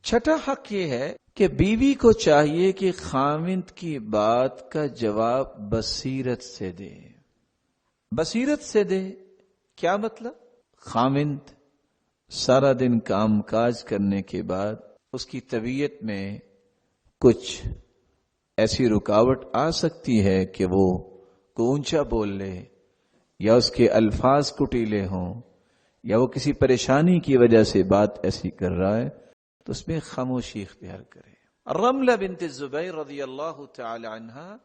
چھٹا حق یہ ہے کہ بیوی کو چاہیے کہ خاوند کی بات کا جواب بصیرت سے دے۔ بصیرت سے دے کیا مطلب؟ خاوند سارا دن کام کاج کرنے کے بعد اس کی طبیعت میں کچھ ایسی رکاوٹ آ سکتی ہے کہ وہ اونچا بول لے، یا اس کے الفاظ کٹیلے ہوں، یا وہ کسی پریشانی کی وجہ سے بات ایسی کر رہا ہے، تو اس میں خاموشی اختیار کرے۔ رملہ بنت الزبیر رضی اللہ تعالی عنہا،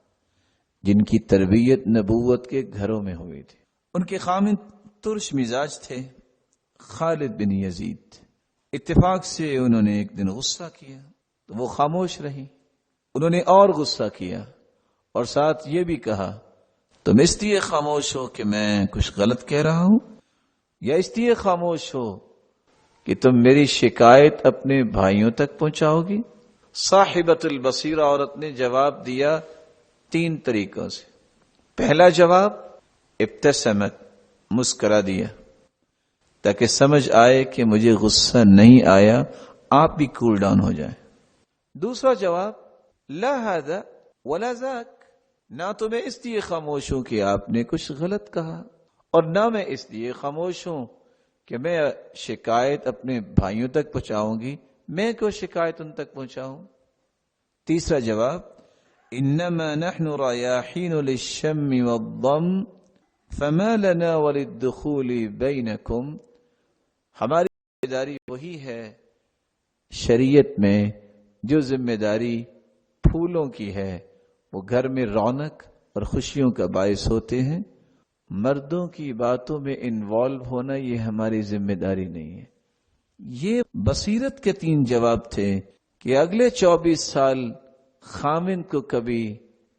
جن کی تربیت نبوت کے گھروں میں ہوئی تھی، ان کے خاوند ترش مزاج تھے، خالد بن یزید۔ اتفاق سے انہوں نے ایک دن غصہ کیا تو وہ خاموش رہی۔ انہوں نے اور غصہ کیا اور ساتھ یہ بھی کہا، تم اس لیے خاموش ہو کہ میں کچھ غلط کہہ رہا ہوں، یا اس لیے خاموش ہو کہ تم میری شکایت اپنے بھائیوں تک پہنچاؤ گی؟ صاحبۃ البصیرہ عورت نے جواب دیا 3 طریقوں سے۔ پہلا جواب، ابتسمت، مسکرا دیا تاکہ سمجھ آئے کہ مجھے غصہ نہیں آیا، آپ بھی کول ڈاؤن ہو جائیں۔ دوسرا جواب، لا ھذا ولا ذاک، نہ تو میں اس لیے خاموش ہوں کہ آپ نے کچھ غلط کہا، اور نہ میں اس لیے خاموش ہوں کہ میں شکایت اپنے بھائیوں تک پہنچاؤں گی، میں کیوں شکایت ان تک پہنچاؤں؟ تیسرا جواب، انما نحن ریاحین للشم والضم فما لنا وللدخول بینکم، ہماری ذمہ داری وہی ہے شریعت میں جو ذمہ داری پھولوں کی ہے، وہ گھر میں رونق اور خوشیوں کا باعث ہوتے ہیں، مردوں کی باتوں میں انوالو ہونا یہ ہماری ذمہ داری نہیں ہے۔ یہ بصیرت کے 3 جواب تھے کہ اگلے 24 سال خاوند کو کبھی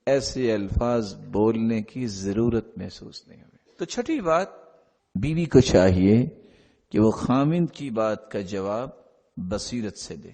ایسے الفاظ بولنے کی ضرورت محسوس نہیں ہوئی۔ تو چھٹی بات، بیوی کو چاہیے کہ وہ خاوند کی بات کا جواب بصیرت سے دے۔